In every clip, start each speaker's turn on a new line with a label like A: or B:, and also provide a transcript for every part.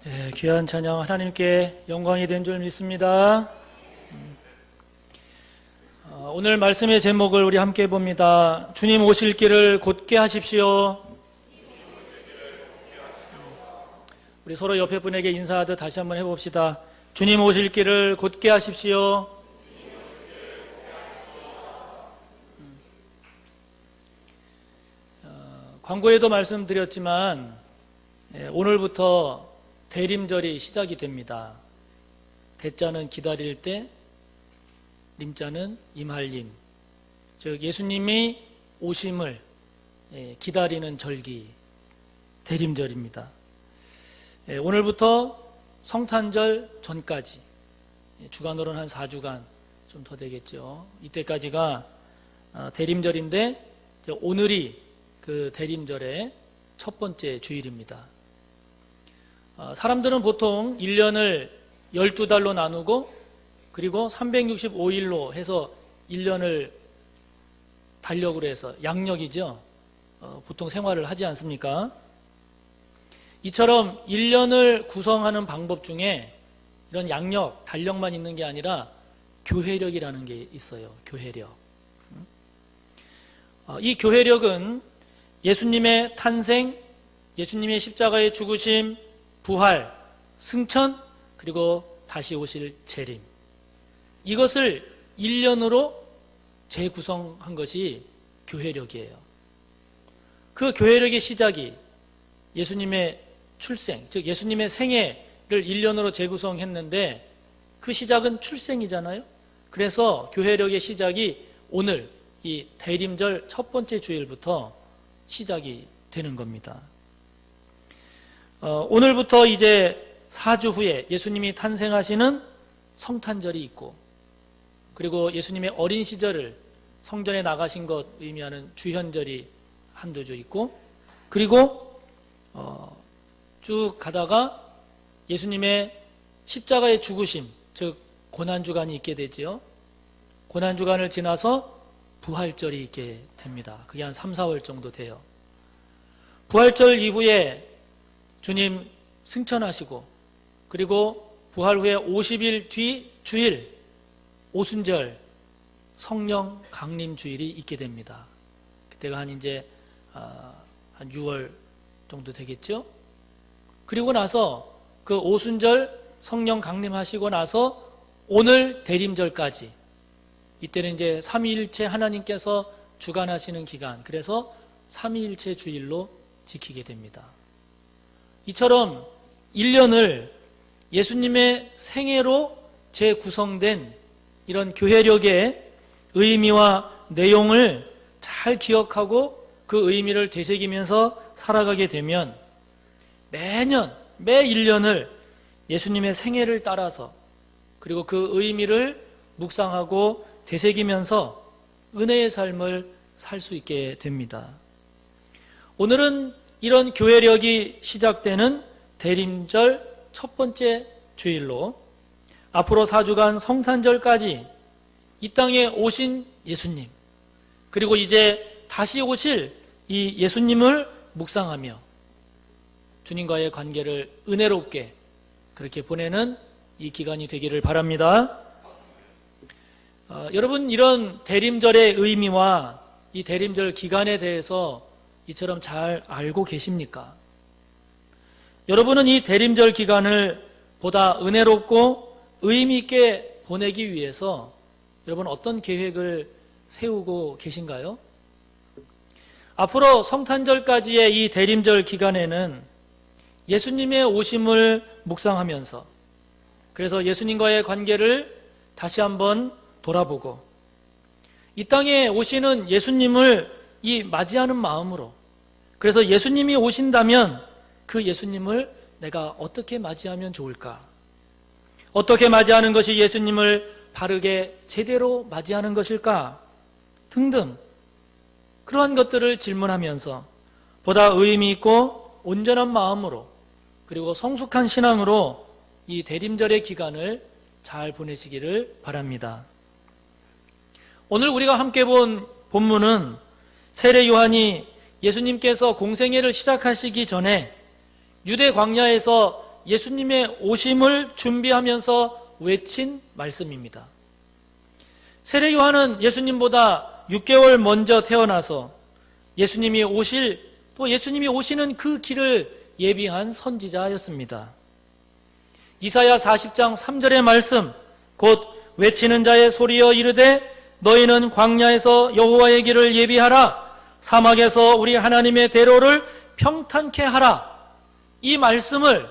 A: 네, 귀한 찬양 하나님께 영광이 된 줄 믿습니다. 오늘 말씀의 제목을 우리 함께 봅니다. 주님 오실 길을 곧게 하십시오. 우리 서로 옆에 분에게 인사하듯 다시 한번 해봅시다. 주님 오실 길을 곧게 하십시오. 광고에도 말씀드렸지만 오늘부터 대림절이 시작이 됩니다. 대자는 기다릴 때, 림자는 임할림, 즉 예수님이 오심을 기다리는 절기, 대림절입니다. 오늘부터 성탄절 전까지, 주간으로는 한 4주간 좀 더 되겠죠. 이때까지가 대림절인데 오늘이 그 대림절의 첫 번째 주일입니다. 사람들은 보통 1년을 12달로 나누고 그리고 365일로 해서 1년을 달력으로 해서 양력이죠. 보통 생활을 하지 않습니까? 이처럼 1년을 구성하는 방법 중에 이런 양력, 달력만 있는 게 아니라 교회력이라는 게 있어요. 교회력. 이 교회력은 예수님의 탄생, 예수님의 십자가의 죽으심, 부활, 승천, 그리고 다시 오실 재림, 이것을 1년으로 재구성한 것이 교회력이에요. 그 교회력의 시작이 예수님의 출생, 즉 예수님의 생애를 1년으로 재구성했는데 그 시작은 출생이잖아요. 그래서 교회력의 시작이 오늘 이 대림절 첫 번째 주일부터 시작이 되는 겁니다. 오늘부터 이제 4주 후에 예수님이 탄생하시는 성탄절이 있고, 그리고 예수님의 어린 시절을 성전에 나가신 것 의미하는 주현절이 한두 주 있고, 그리고 쭉 가다가 예수님의 십자가의 죽으심, 즉 고난주간이 있게 되지요. 고난주간을 지나서 부활절이 있게 됩니다. 그게 한 3, 4월 정도 돼요. 부활절 이후에 주님 승천하시고, 그리고 부활 후에 50일 뒤 주일, 오순절 성령 강림 주일이 있게 됩니다. 그때가 한 6월 정도 되겠죠? 그리고 나서 그 오순절 성령 강림하시고 나서 오늘 대림절까지, 이때는 이제 삼위일체 하나님께서 주관하시는 기간, 그래서 삼위일체 주일로 지키게 됩니다. 이처럼 1년을 예수님의 생애로 재구성된 이런 교회력의 의미와 내용을 잘 기억하고 그 의미를 되새기면서 살아가게 되면 매년, 매 1년을 예수님의 생애를 따라서, 그리고 그 의미를 묵상하고 되새기면서 은혜의 삶을 살 수 있게 됩니다. 오늘은 이런 교회력이 시작되는 대림절 첫 번째 주일로 앞으로 4주간 성탄절까지 이 땅에 오신 예수님, 그리고 이제 다시 오실 이 예수님을 묵상하며 주님과의 관계를 은혜롭게 그렇게 보내는 이 기간이 되기를 바랍니다. 여러분, 이런 대림절의 의미와 이 대림절 기간에 대해서 이처럼 잘 알고 계십니까? 여러분은 이 대림절 기간을 보다 은혜롭고 의미 있게 보내기 위해서 여러분 어떤 계획을 세우고 계신가요? 앞으로 성탄절까지의 이 대림절 기간에는 예수님의 오심을 묵상하면서, 그래서 예수님과의 관계를 다시 한번 돌아보고, 이 땅에 오시는 예수님을 이 맞이하는 마음으로, 그래서 예수님이 오신다면 그 예수님을 내가 어떻게 맞이하면 좋을까? 어떻게 맞이하는 것이 예수님을 바르게 제대로 맞이하는 것일까? 등등 그러한 것들을 질문하면서 보다 의미 있고 온전한 마음으로, 그리고 성숙한 신앙으로 이 대림절의 기간을 잘 보내시기를 바랍니다. 오늘 우리가 함께 본 본문은 세례 요한이 예수님께서 공생애를 시작하시기 전에 유대 광야에서 예수님의 오심을 준비하면서 외친 말씀입니다. 세례 요한은 예수님보다 6개월 먼저 태어나서 예수님이 오시는 그 길을 예비한 선지자였습니다. 이사야 40장 3절의 말씀, 곧 외치는 자의 소리여 이르되 너희는 광야에서 여호와의 길을 예비하라, 사막에서 우리 하나님의 대로를 평탄케 하라. 이 말씀을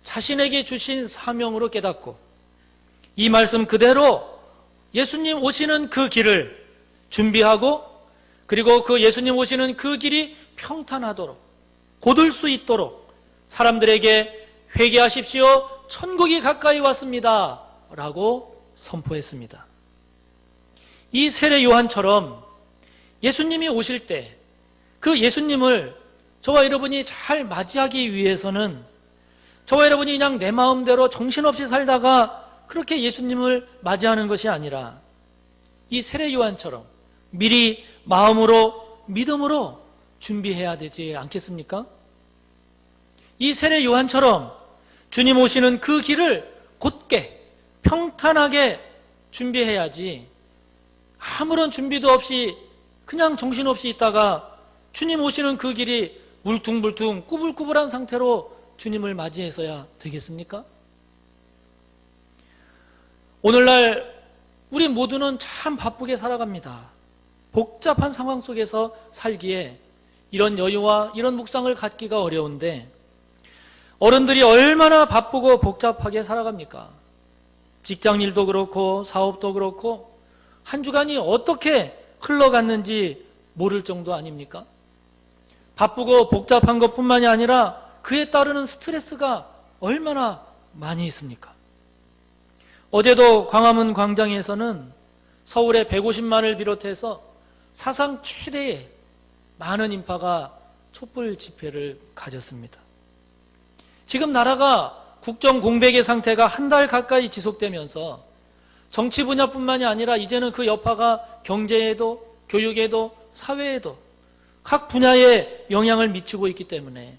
A: 자신에게 주신 사명으로 깨닫고 이 말씀 그대로 예수님 오시는 그 길을 준비하고, 그리고 그 예수님 오시는 그 길이 평탄하도록, 곧을 수 있도록 사람들에게 회개하십시오, 천국이 가까이 왔습니다 라고 선포했습니다. 이 세례 요한처럼 예수님이 오실 때 그 예수님을 저와 여러분이 잘 맞이하기 위해서는 저와 여러분이 그냥 내 마음대로 정신없이 살다가 그렇게 예수님을 맞이하는 것이 아니라 이 세례 요한처럼 미리 마음으로, 믿음으로 준비해야 되지 않겠습니까? 이 세례 요한처럼 주님 오시는 그 길을 곧게 평탄하게 준비해야지, 아무런 준비도 없이 그냥 정신없이 있다가 주님 오시는 그 길이 울퉁불퉁 꾸불꾸불한 상태로 주님을 맞이해서야 되겠습니까? 오늘날 우리 모두는 참 바쁘게 살아갑니다. 복잡한 상황 속에서 살기에 이런 여유와 이런 묵상을 갖기가 어려운데, 어른들이 얼마나 바쁘고 복잡하게 살아갑니까? 직장일도 그렇고 사업도 그렇고 한 주간이 어떻게 흘러갔는지 모를 정도 아닙니까? 바쁘고 복잡한 것뿐만이 아니라 그에 따르는 스트레스가 얼마나 많이 있습니까? 어제도 광화문 광장에서는 서울의 150만을 비롯해서 사상 최대의 많은 인파가 촛불 집회를 가졌습니다. 지금 나라가 국정 공백의 상태가 한 달 가까이 지속되면서 정치 분야뿐만이 아니라 이제는 그 여파가 경제에도, 교육에도, 사회에도 각 분야에 영향을 미치고 있기 때문에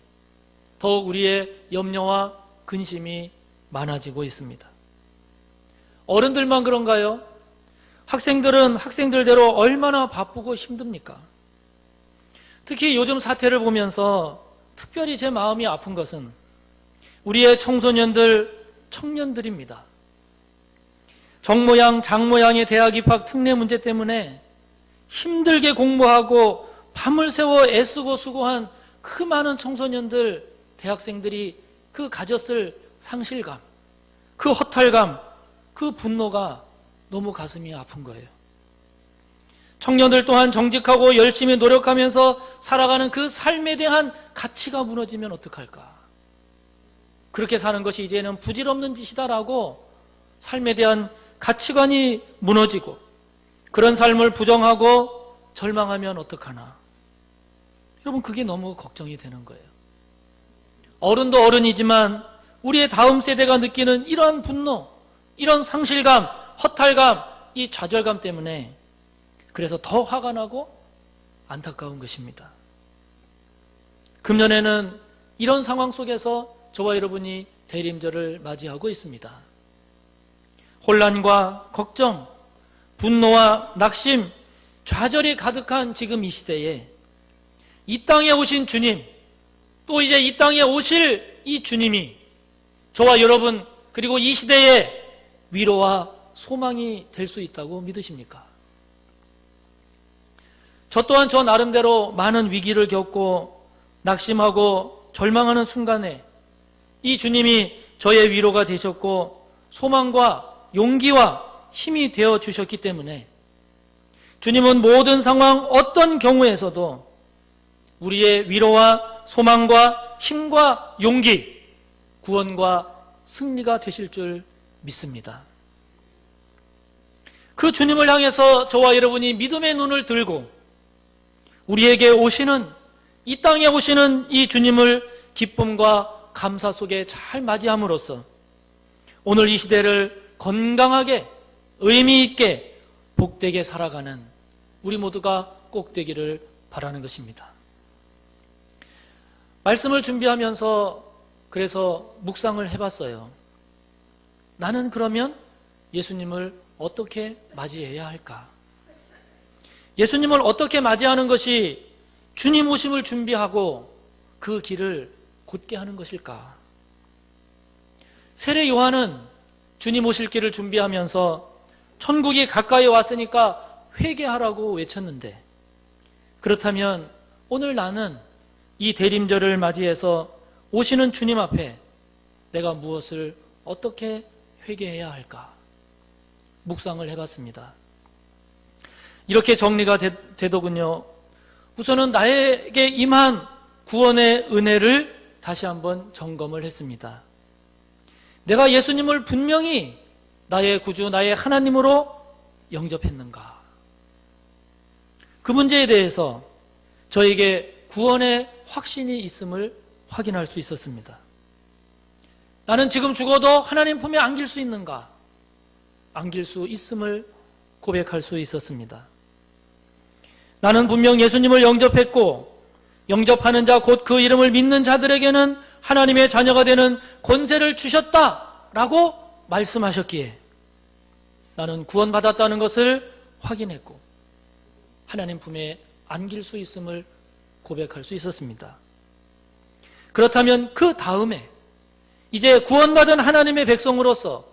A: 더욱 우리의 염려와 근심이 많아지고 있습니다. 어른들만 그런가요? 학생들은 학생들대로 얼마나 바쁘고 힘듭니까? 특히 요즘 사태를 보면서 특별히 제 마음이 아픈 것은 우리의 청소년들, 청년들입니다. 정모양, 장모양의 대학 입학 특례 문제 때문에 힘들게 공부하고 밤을 새워 애쓰고 수고한 그 많은 청소년들, 대학생들이 그 가졌을 상실감, 그 허탈감, 그 분노가 너무 가슴이 아픈 거예요. 청년들 또한 정직하고 열심히 노력하면서 살아가는 그 삶에 대한 가치가 무너지면 어떡할까? 그렇게 사는 것이 이제는 부질없는 짓이다라고 삶에 대한 가치관이 무너지고, 그런 삶을 부정하고 절망하면 어떡하나? 여러분, 그게 너무 걱정이 되는 거예요. 어른도 어른이지만 우리의 다음 세대가 느끼는 이런 분노, 이런 상실감, 허탈감, 이 좌절감 때문에 그래서 더 화가 나고 안타까운 것입니다. 금년에는 이런 상황 속에서 저와 여러분이 대림절을 맞이하고 있습니다. 혼란과 걱정, 분노와 낙심, 좌절이 가득한 지금 이 시대에 이 땅에 오신 주님, 또 이제 이 땅에 오실 이 주님이 저와 여러분, 그리고 이 시대에 위로와 소망이 될 수 있다고 믿으십니까? 저 또한 저 나름대로 많은 위기를 겪고 낙심하고 절망하는 순간에 이 주님이 저의 위로가 되셨고 소망과 용기와 힘이 되어 주셨기 때문에 주님은 모든 상황, 어떤 경우에서도 우리의 위로와 소망과 힘과 용기, 구원과 승리가 되실 줄 믿습니다. 그 주님을 향해서 저와 여러분이 믿음의 눈을 들고 우리에게 오시는, 이 땅에 오시는 이 주님을 기쁨과 감사 속에 잘 맞이함으로써 오늘 이 시대를 건강하게, 의미 있게, 복되게 살아가는 우리 모두가 꼭 되기를 바라는 것입니다. 말씀을 준비하면서 그래서 묵상을 해봤어요. 나는 그러면 예수님을 어떻게 맞이해야 할까? 예수님을 어떻게 맞이하는 것이 주님 오심을 준비하고 그 길을 곧게 하는 것일까? 세례 요한은 주님 오실 길을 준비하면서 천국이 가까이 왔으니까 회개하라고 외쳤는데, 그렇다면 오늘 나는 이 대림절을 맞이해서 오시는 주님 앞에 내가 무엇을 어떻게 회개해야 할까? 묵상을 해봤습니다. 이렇게 정리가 되더군요. 우선은 나에게 임한 구원의 은혜를 다시 한번 점검을 했습니다. 내가 예수님을 분명히 나의 구주, 나의 하나님으로 영접했는가? 그 문제에 대해서 저에게 구원의 확신이 있음을 확인할 수 있었습니다. 나는 지금 죽어도 하나님 품에 안길 수 있는가? 안길 수 있음을 고백할 수 있었습니다. 나는 분명 예수님을 영접했고, 영접하는 자 곧 그 이름을 믿는 자들에게는 하나님의 자녀가 되는 권세를 주셨다라고 말씀하셨기에 나는 구원받았다는 것을 확인했고 하나님 품에 안길 수 있음을 고백할 수 있었습니다. 그렇다면 그 다음에 이제 구원받은 하나님의 백성으로서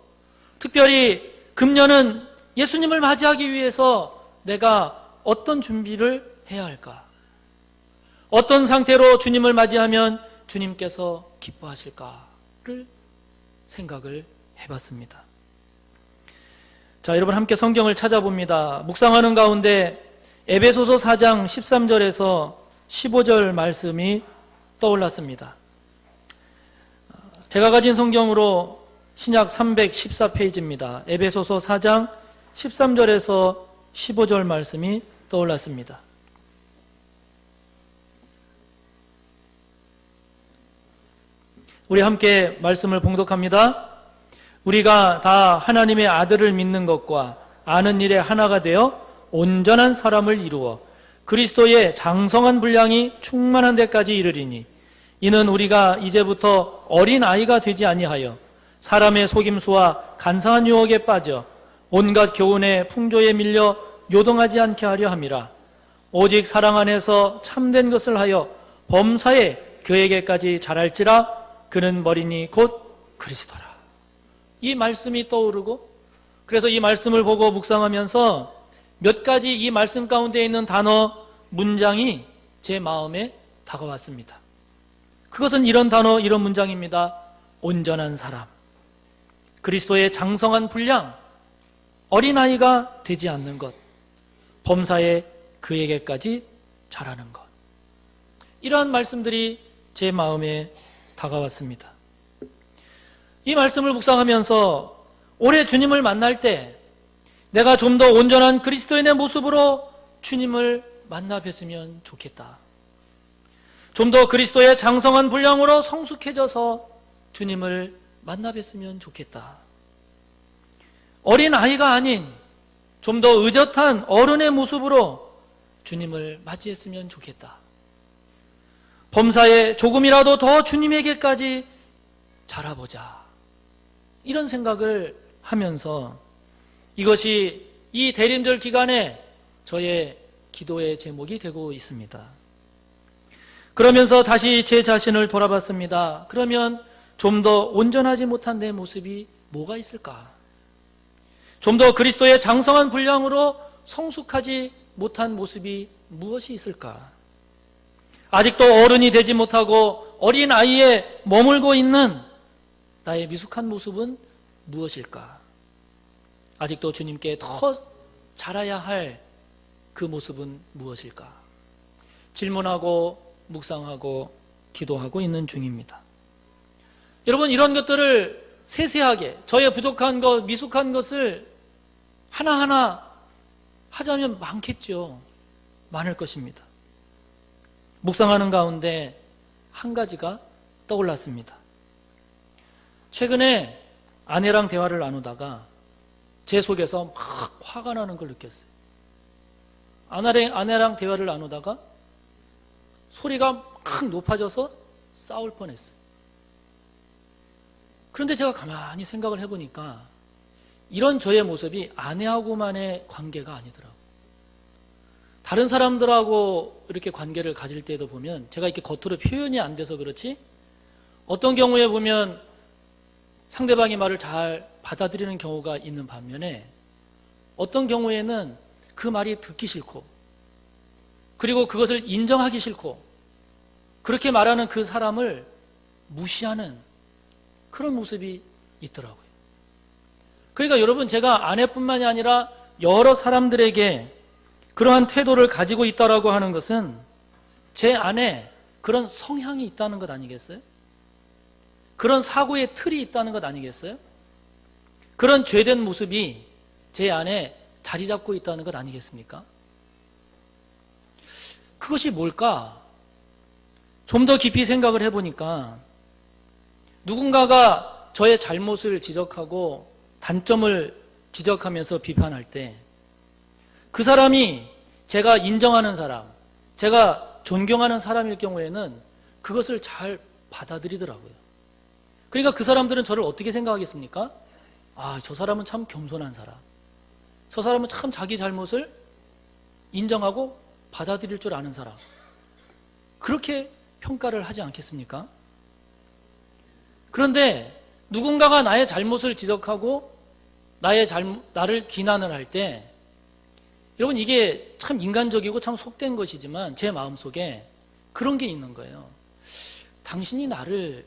A: 특별히 금년은 예수님을 맞이하기 위해서 내가 어떤 준비를 해야 할까? 어떤 상태로 주님을 맞이하면 주님께서 기뻐하실까를 생각을 해봤습니다. 자, 여러분 함께 성경을 찾아봅니다. 묵상하는 가운데 에베소서 4장 13절에서 15절 말씀이 떠올랐습니다. 제가 가진 성경으로 신약 314페이지입니다. 에베소서 4장 13절에서 15절 말씀이 떠올랐습니다. 우리 함께 말씀을 봉독합니다. 우리가 다 하나님의 아들을 믿는 것과 아는 일에 하나가 되어 온전한 사람을 이루어 그리스도의 장성한 분량이 충만한 데까지 이르리니 이는 우리가 이제부터 어린 아이가 되지 아니하여 사람의 속임수와 간사한 유혹에 빠져 온갖 교훈의 풍조에 밀려 요동하지 않게 하려 함이라. 오직 사랑 안에서 참된 것을 하여 범사에 그에게까지 자랄지라. 그는 머리니 곧 그리스도라. 이 말씀이 떠오르고, 그래서 이 말씀을 보고 묵상하면서 몇 가지 이 말씀 가운데 있는 단어, 문장이 제 마음에 다가왔습니다. 그것은 이런 단어, 이런 문장입니다. 온전한 사람, 그리스도의 장성한 분량, 어린아이가 되지 않는 것, 범사에 그에게까지 자라는 것. 이러한 말씀들이 제 마음에 다가왔습니다. 이 말씀을 묵상하면서 올해 주님을 만날 때 내가 좀 더 온전한 그리스도인의 모습으로 주님을 만나 뵀으면 좋겠다. 좀 더 그리스도의 장성한 분량으로 성숙해져서 주님을 만나 뵀으면 좋겠다. 어린 아이가 아닌 좀 더 의젓한 어른의 모습으로 주님을 맞이했으면 좋겠다. 범사에 조금이라도 더 주님에게까지 자라보자. 이런 생각을 하면서 이것이 이 대림절 기간에 저의 기도의 제목이 되고 있습니다. 그러면서 다시 제 자신을 돌아봤습니다. 그러면 좀 더 온전하지 못한 내 모습이 뭐가 있을까? 좀 더 그리스도의 장성한 분량으로 성숙하지 못한 모습이 무엇이 있을까? 아직도 어른이 되지 못하고 어린 아이에 머물고 있는 나의 미숙한 모습은 무엇일까? 아직도 주님께 더 자라야 할 그 모습은 무엇일까? 질문하고 묵상하고 기도하고 있는 중입니다. 여러분, 이런 것들을 세세하게 저의 부족한 것, 미숙한 것을 하나하나 하자면 많겠죠. 많을 것입니다. 묵상하는 가운데 한 가지가 떠올랐습니다. 최근에 아내랑 대화를 나누다가 제 속에서 막 화가 나는 걸 느꼈어요. 아내랑 대화를 나누다가 소리가 막 높아져서 싸울 뻔했어요. 그런데 제가 가만히 생각을 해보니까 이런 저의 모습이 아내하고만의 관계가 아니더라고요. 다른 사람들하고 이렇게 관계를 가질 때도 보면 제가 이렇게 겉으로 표현이 안 돼서 그렇지 어떤 경우에 보면 상대방의 말을 잘 받아들이는 경우가 있는 반면에 어떤 경우에는 그 말이 듣기 싫고 그리고 그것을 인정하기 싫고 그렇게 말하는 그 사람을 무시하는 그런 모습이 있더라고요. 그러니까 여러분 제가 아내뿐만이 아니라 여러 사람들에게 그러한 태도를 가지고 있다라고 하는 것은 제 안에 그런 성향이 있다는 것 아니겠어요? 그런 사고의 틀이 있다는 것 아니겠어요? 그런 죄된 모습이 제 안에 자리 잡고 있다는 것 아니겠습니까? 그것이 뭘까? 좀 더 깊이 생각을 해보니까 누군가가 저의 잘못을 지적하고 단점을 지적하면서 비판할 때 그 사람이 제가 인정하는 사람, 제가 존경하는 사람일 경우에는 그것을 잘 받아들이더라고요. 그러니까 그 사람들은 저를 어떻게 생각하겠습니까? 아, 저 사람은 참 겸손한 사람. 저 사람은 참 자기 잘못을 인정하고 받아들일 줄 아는 사람. 그렇게 평가를 하지 않겠습니까? 그런데 누군가가 나의 잘못을 지적하고 나를 비난을 할 때 여러분 이게 참 인간적이고 참 속된 것이지만 제 마음속에 그런 게 있는 거예요. 당신이 나를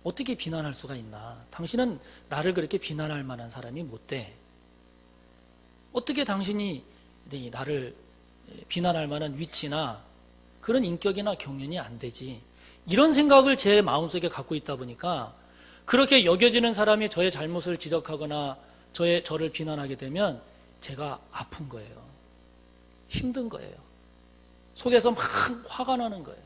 A: 어떻게 비난할 수가 있나? 당신은 나를 그렇게 비난할 만한 사람이 못 돼. 어떻게 당신이 나를 비난할 만한 위치나 그런 인격이나 경륜이 안 되지. 이런 생각을 제 마음속에 갖고 있다 보니까 그렇게 여겨지는 사람이 저의 잘못을 지적하거나 저를 비난하게 되면 제가 아픈 거예요. 힘든 거예요. 속에서 막 화가 나는 거예요.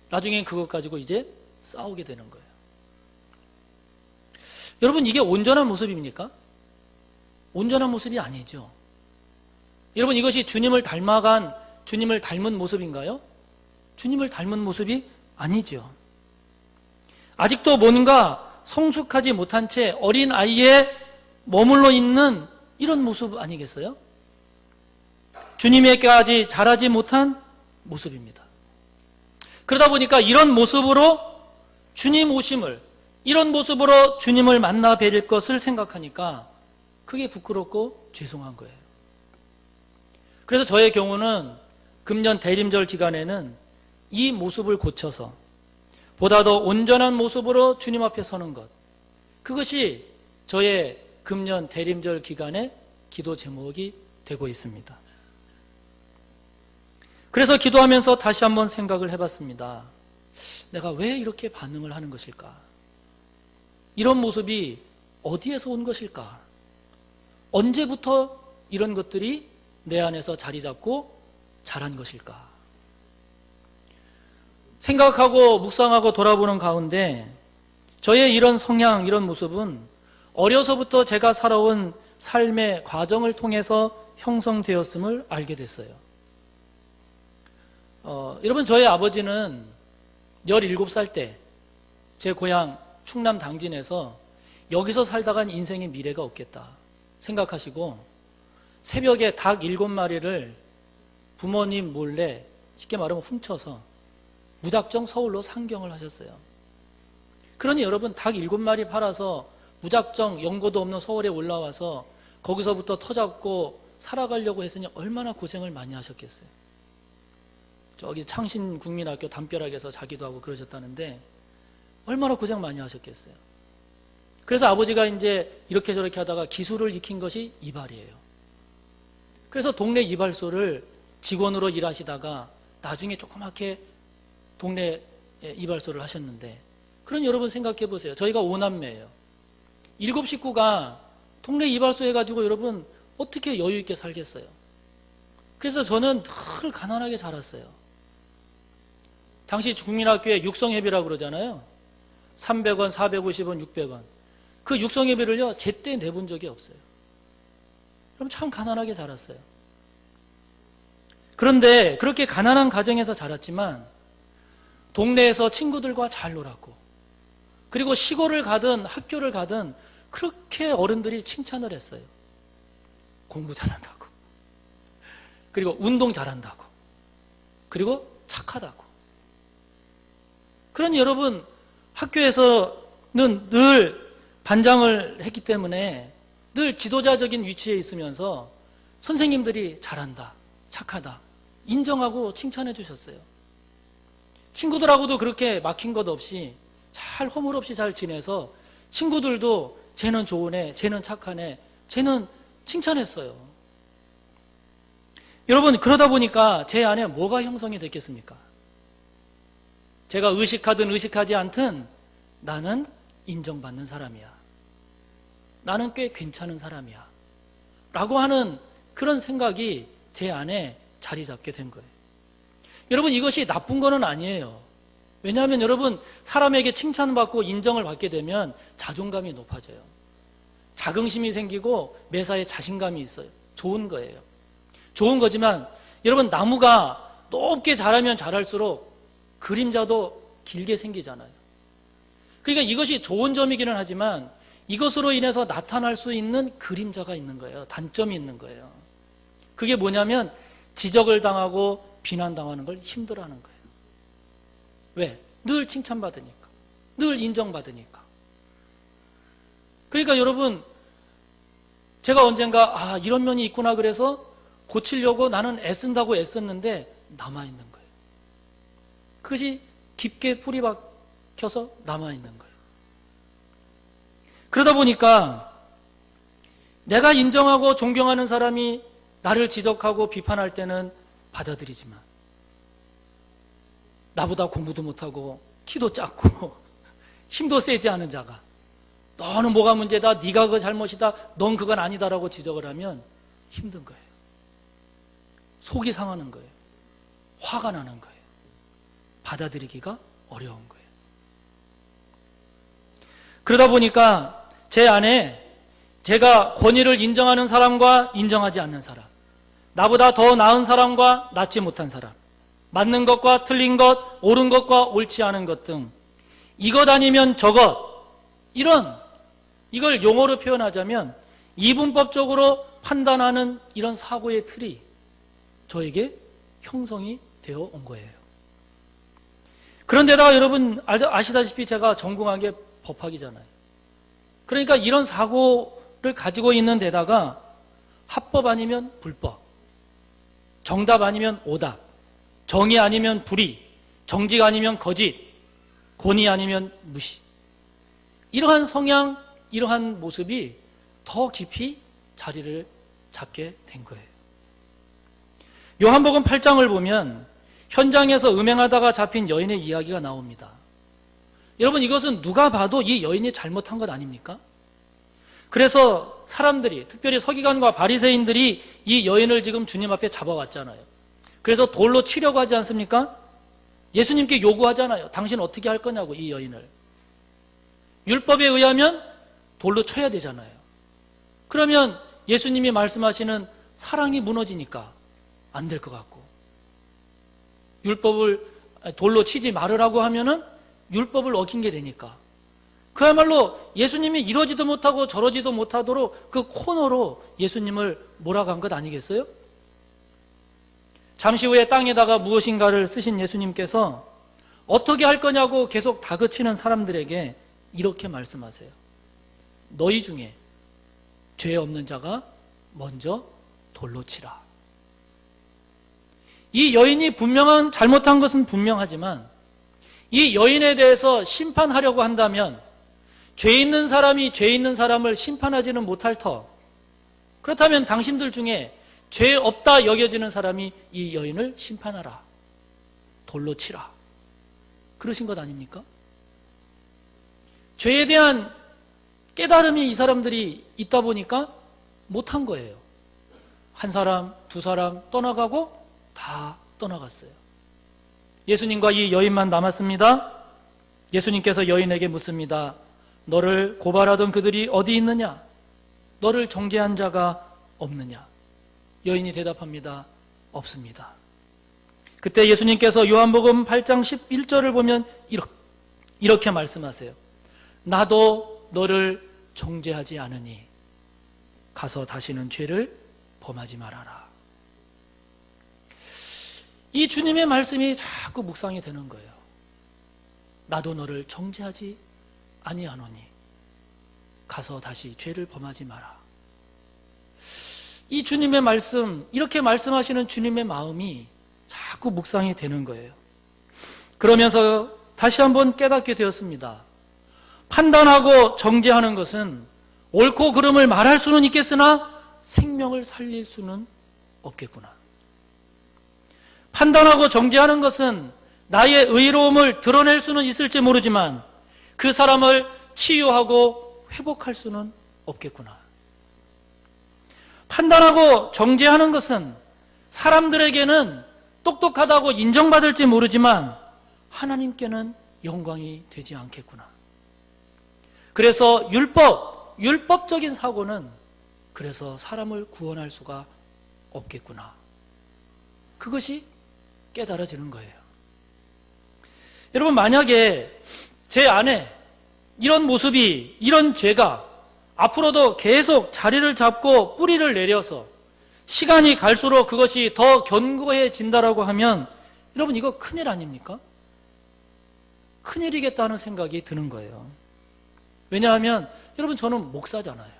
A: 나중엔 그것 가지고 이제 싸우게 되는 거예요. 여러분 이게 온전한 모습입니까? 온전한 모습이 아니죠. 여러분 이것이 주님을 닮은 모습인가요? 주님을 닮은 모습이 아니죠. 아직도 뭔가 성숙하지 못한 채 어린 아이에 머물러 있는 이런 모습 아니겠어요? 주님에게까지 자라지 못한 모습입니다. 그러다 보니까 이런 모습으로 주님 오심을, 이런 모습으로 주님을 만나 뵐 것을 생각하니까 그게 부끄럽고 죄송한 거예요. 그래서 저의 경우는 금년 대림절 기간에는 이 모습을 고쳐서 보다 더 온전한 모습으로 주님 앞에 서는 것, 그것이 저의 금년 대림절 기간의 기도 제목이 되고 있습니다. 그래서 기도하면서 다시 한번 생각을 해봤습니다. 내가 왜 이렇게 반응을 하는 것일까? 이런 모습이 어디에서 온 것일까? 언제부터 이런 것들이 내 안에서 자리 잡고 자란 것일까? 생각하고 묵상하고 돌아보는 가운데 저의 이런 성향, 이런 모습은 어려서부터 제가 살아온 삶의 과정을 통해서 형성되었음을 알게 됐어요. 여러분 저희 아버지는 17살 때 제 고향 충남 당진에서 여기서 살다간 인생의 미래가 없겠다 생각하시고 새벽에 닭 7마리를 부모님 몰래 쉽게 말하면 훔쳐서 무작정 서울로 상경을 하셨어요. 그러니 여러분 닭 7마리 팔아서 무작정 연고도 없는 서울에 올라와서 거기서부터 터잡고 살아가려고 했으니 얼마나 고생을 많이 하셨겠어요. 저기 창신국민학교 담벼락에서 자기도 하고 그러셨다는데 얼마나 고생 많이 하셨겠어요. 그래서 아버지가 이제 이렇게 저렇게 하다가 기술을 익힌 것이 이발이에요. 그래서 동네 이발소를 직원으로 일하시다가 나중에 조그맣게 동네 이발소를 하셨는데, 그런 여러분 생각해 보세요. 저희가 5남매예요. 7 식구가 동네 이발소 해가지고 여러분 어떻게 여유 있게 살겠어요? 그래서 저는 늘 가난하게 자랐어요. 당시 국민학교에 육성회비라고 그러잖아요. 300원, 450원, 600원. 그 육성회비를요 제때 내본 적이 없어요. 그럼 참 가난하게 자랐어요. 그런데 그렇게 가난한 가정에서 자랐지만 동네에서 친구들과 잘 놀았고 그리고 시골을 가든 학교를 가든 그렇게 어른들이 칭찬을 했어요. 공부 잘한다고. 그리고 운동 잘한다고. 그리고 착하다고. 그러니 여러분, 학교에서는 늘 반장을 했기 때문에 늘 지도자적인 위치에 있으면서 선생님들이 잘한다, 착하다, 인정하고 칭찬해 주셨어요. 친구들하고도 그렇게 막힌 것 없이 잘 허물없이 잘 지내서 친구들도 쟤는 좋은 애, 쟤는 착한 애, 쟤는 칭찬했어요. 여러분, 그러다 보니까 제 안에 뭐가 형성이 됐겠습니까? 제가 의식하든 의식하지 않든 나는 인정받는 사람이야. 나는 꽤 괜찮은 사람이야. 라고 하는 그런 생각이 제 안에 자리 잡게 된 거예요. 여러분, 이것이 나쁜 거는 아니에요. 왜냐하면 여러분, 사람에게 칭찬받고 인정을 받게 되면 자존감이 높아져요. 자긍심이 생기고 매사에 자신감이 있어요. 좋은 거예요. 좋은 거지만 여러분, 나무가 높게 자라면 자랄수록 그림자도 길게 생기잖아요. 그러니까 이것이 좋은 점이기는 하지만 이것으로 인해서 나타날 수 있는 그림자가 있는 거예요. 단점이 있는 거예요. 그게 뭐냐면 지적을 당하고 비난당하는 걸 힘들어하는 거예요. 왜? 늘 칭찬받으니까. 늘 인정받으니까. 그러니까 여러분, 제가 언젠가 이런 면이 있구나 그래서 고치려고 나는 애쓴다고 애썼는데 남아있는 거예요. 그것이 깊게 뿌리 박혀서 남아있는 거예요. 그러다 보니까 내가 인정하고 존경하는 사람이 나를 지적하고 비판할 때는 받아들이지만 나보다 공부도 못하고 키도 작고 힘도 세지 않은 자가 너는 뭐가 문제다, 네가 그 잘못이다, 넌 그건 아니다라고 지적을 하면 힘든 거예요. 속이 상하는 거예요. 화가 나는 거예요. 받아들이기가 어려운 거예요. 그러다 보니까 제 안에 제가 권위를 인정하는 사람과 인정하지 않는 사람, 나보다 더 나은 사람과 낫지 못한 사람, 맞는 것과 틀린 것, 옳은 것과 옳지 않은 것 등 이것 아니면 저것, 이걸 용어로 표현하자면 이분법적으로 판단하는 이런 사고의 틀이 저에게 형성이 되어 온 거예요. 그런데다가 여러분 아시다시피 제가 전공한 게 법학이잖아요. 그러니까 이런 사고를 가지고 있는 데다가 합법 아니면 불법, 정답 아니면 오답, 정의 아니면 불의, 정직 아니면 거짓, 권위 아니면 무시. 이러한 성향, 이러한 모습이 더 깊이 자리를 잡게 된 거예요. 요한복음 8장을 보면 현장에서 음행하다가 잡힌 여인의 이야기가 나옵니다. 여러분, 이것은 누가 봐도 이 여인이 잘못한 것 아닙니까? 그래서 사람들이, 특별히 서기관과 바리새인들이 이 여인을 지금 주님 앞에 잡아왔잖아요. 그래서 돌로 치려고 하지 않습니까? 예수님께 요구하잖아요. 당신 어떻게 할 거냐고, 이 여인을. 율법에 의하면 돌로 쳐야 되잖아요. 그러면 예수님이 말씀하시는 사랑이 무너지니까 안 될 것 같고, 율법을 돌로 치지 말으라고 하면은 율법을 어긴 게 되니까, 그야말로 예수님이 이러지도 못하고 저러지도 못하도록 그 코너로 예수님을 몰아간 것 아니겠어요? 잠시 후에 땅에다가 무엇인가를 쓰신 예수님께서 어떻게 할 거냐고 계속 다그치는 사람들에게 이렇게 말씀하세요. 너희 중에 죄 없는 자가 먼저 돌로 치라. 이 여인이 잘못한 것은 분명하지만 이 여인에 대해서 심판하려고 한다면 죄 있는 사람이 죄 있는 사람을 심판하지는 못할 터, 그렇다면 당신들 중에 죄 없다 여겨지는 사람이 이 여인을 심판하라. 돌로 치라. 그러신 것 아닙니까? 죄에 대한 깨달음이 이 사람들이 있다 보니까 못한 거예요. 한 사람, 두 사람 떠나가고 다 떠나갔어요. 예수님과 이 여인만 남았습니다. 예수님께서 여인에게 묻습니다. 너를 고발하던 그들이 어디 있느냐? 너를 정죄한 자가 없느냐? 여인이 대답합니다. 없습니다. 그때 예수님께서 요한복음 8장 11절을 보면 이렇게 말씀하세요. 나도 너를 정죄하지 않으니 가서 다시는 죄를 범하지 말아라. 이 주님의 말씀이 자꾸 묵상이 되는 거예요. 나도 너를 정죄하지 아니하노니 가서 다시 죄를 범하지 마라. 이 주님의 말씀, 이렇게 말씀하시는 주님의 마음이 자꾸 묵상이 되는 거예요. 그러면서 다시 한번 깨닫게 되었습니다. 판단하고 정죄하는 것은 옳고 그름을 말할 수는 있겠으나 생명을 살릴 수는 없겠구나. 판단하고 정죄하는 것은 나의 의로움을 드러낼 수는 있을지 모르지만 그 사람을 치유하고 회복할 수는 없겠구나. 판단하고 정죄하는 것은 사람들에게는 똑똑하다고 인정받을지 모르지만 하나님께는 영광이 되지 않겠구나. 그래서 율법적인 사고는 그래서 사람을 구원할 수가 없겠구나. 그것이 깨달아지는 거예요. 여러분, 만약에 제 안에 이런 모습이, 이런 죄가 앞으로도 계속 자리를 잡고 뿌리를 내려서 시간이 갈수록 그것이 더 견고해진다라고 하면 여러분, 이거 큰일 아닙니까? 큰일이겠다는 생각이 드는 거예요. 왜냐하면 여러분, 저는 목사잖아요.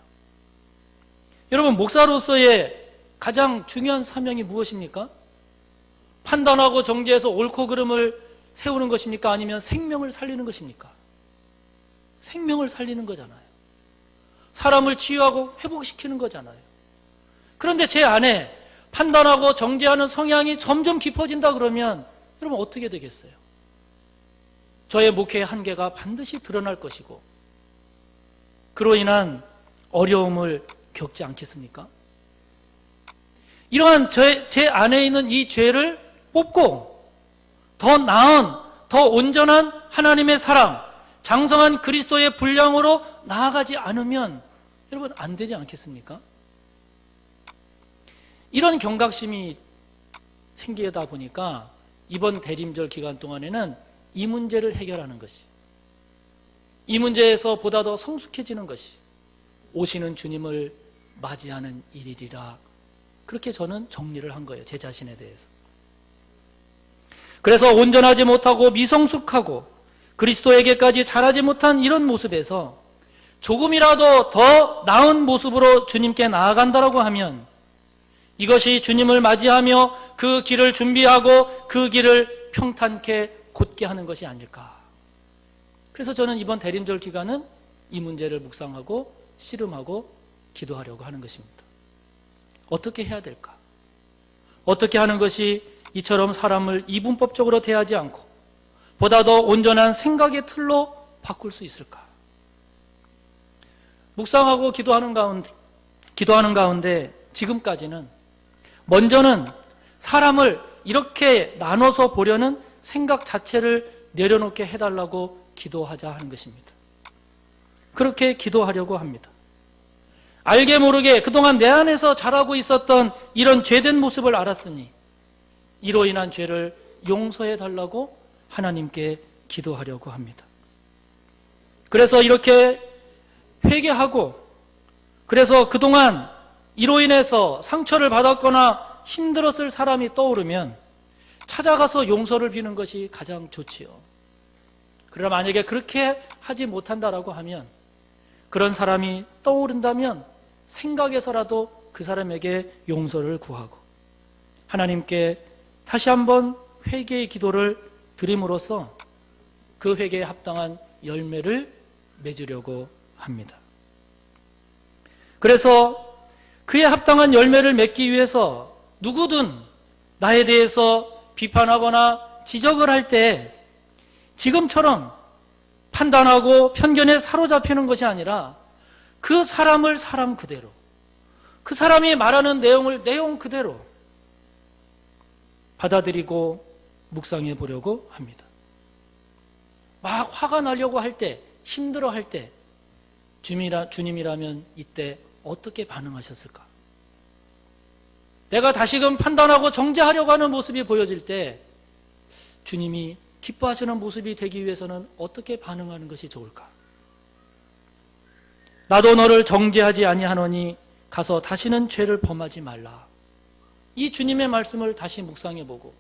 A: 여러분, 목사로서의 가장 중요한 사명이 무엇입니까? 판단하고 정죄해서 옳고 그름을 세우는 것입니까? 아니면 생명을 살리는 것입니까? 생명을 살리는 거잖아요. 사람을 치유하고 회복시키는 거잖아요. 그런데 제 안에 판단하고 정죄하는 성향이 점점 깊어진다 그러면 여러분, 어떻게 되겠어요? 저의 목회의 한계가 반드시 드러날 것이고 그로 인한 어려움을 겪지 않겠습니까? 이러한 제 안에 있는 이 죄를 뽑고 더 나은, 더 온전한 하나님의 사랑, 장성한 그리스도의 분량으로 나아가지 않으면 여러분, 안 되지 않겠습니까? 이런 경각심이 생기다 보니까 이번 대림절 기간 동안에는 이 문제를 해결하는 것이, 이 문제에서 보다 더 성숙해지는 것이 오시는 주님을 맞이하는 일이라, 그렇게 저는 정리를 한 거예요. 제 자신에 대해서. 그래서 온전하지 못하고 미성숙하고 그리스도에게까지 자라지 못한 이런 모습에서 조금이라도 더 나은 모습으로 주님께 나아간다라고 하면 이것이 주님을 맞이하며 그 길을 준비하고 그 길을 평탄케 곧게 하는 것이 아닐까. 그래서 저는 이번 대림절 기간은 이 문제를 묵상하고 씨름하고 기도하려고 하는 것입니다. 어떻게 해야 될까? 어떻게 하는 것이 이처럼 사람을 이분법적으로 대하지 않고 보다 더 온전한 생각의 틀로 바꿀 수 있을까? 묵상하고 기도하는 가운데 지금까지는 먼저는 사람을 이렇게 나눠서 보려는 생각 자체를 내려놓게 해달라고 기도하자 하는 것입니다. 그렇게 기도하려고 합니다. 알게 모르게 그동안 내 안에서 자라고 있었던 이런 죄된 모습을 알았으니 이로 인한 죄를 용서해 달라고 하나님께 기도하려고 합니다. 그래서 이렇게 회개하고, 그래서 그동안 이로 인해서 상처를 받았거나 힘들었을 사람이 떠오르면 찾아가서 용서를 비는 것이 가장 좋지요. 그러나 만약에 그렇게 하지 못한다라고 하면, 그런 사람이 떠오른다면 생각에서라도 그 사람에게 용서를 구하고 하나님께 다시 한번 회개의 기도를 드림으로써 그 회개에 합당한 열매를 맺으려고 합니다. 그래서 그에 합당한 열매를 맺기 위해서 누구든 나에 대해서 비판하거나 지적을 할 때 지금처럼 판단하고 편견에 사로잡히는 것이 아니라 그 사람을 사람 그대로, 그 사람이 말하는 내용을 내용 그대로 받아들이고 묵상해 보려고 합니다. 막 화가 나려고 할 때, 힘들어 할 때 주님이라면 이때 어떻게 반응하셨을까? 내가 다시금 판단하고 정죄하려고 하는 모습이 보여질 때 주님이 기뻐하시는 모습이 되기 위해서는 어떻게 반응하는 것이 좋을까? 나도 너를 정죄하지 아니하노니 가서 다시는 죄를 범하지 말라. 이 주님의 말씀을 다시 묵상해보고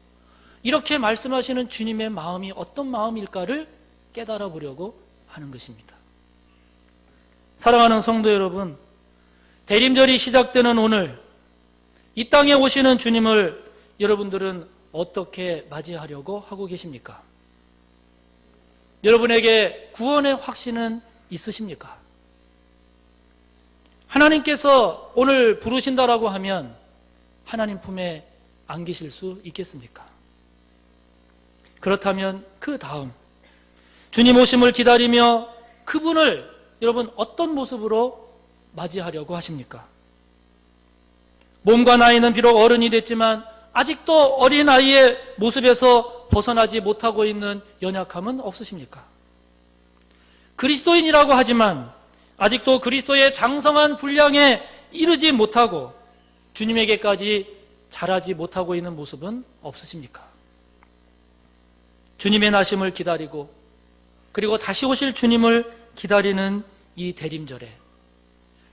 A: 이렇게 말씀하시는 주님의 마음이 어떤 마음일까를 깨달아 보려고 하는 것입니다. 사랑하는 성도 여러분, 대림절이 시작되는 오늘 이 땅에 오시는 주님을 여러분들은 어떻게 맞이하려고 하고 계십니까? 여러분에게 구원의 확신은 있으십니까? 하나님께서 오늘 부르신다라고 하면 하나님 품에 안기실 수 있겠습니까? 그렇다면 그 다음 주님 오심을 기다리며 그분을 여러분 어떤 모습으로 맞이하려고 하십니까? 몸과 나이는 비록 어른이 됐지만 아직도 어린아이의 모습에서 벗어나지 못하고 있는 연약함은 없으십니까? 그리스도인이라고 하지만 아직도 그리스도의 장성한 분량에 이르지 못하고 주님에게까지 자라지 못하고 있는 모습은 없으십니까? 주님의 나심을 기다리고 그리고 다시 오실 주님을 기다리는 이 대림절에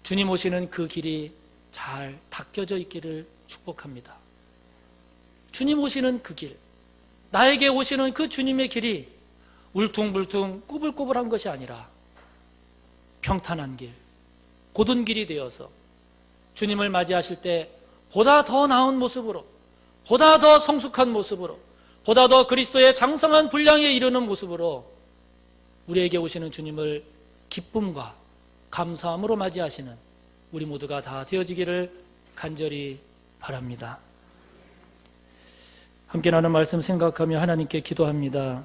A: 주님 오시는 그 길이 잘 닦여져 있기를 축복합니다. 주님 오시는 그 길, 나에게 오시는 그 주님의 길이 울퉁불퉁 꾸불꾸불한 것이 아니라 평탄한 길, 곧은 길이 되어서 주님을 맞이하실 때 보다 더 나은 모습으로, 보다 더 성숙한 모습으로, 보다 더 그리스도의 장성한 분량에 이르는 모습으로 우리에게 오시는 주님을 기쁨과 감사함으로 맞이하시는 우리 모두가 다 되어지기를 간절히 바랍니다. 함께 나눈 말씀 생각하며 하나님께 기도합니다.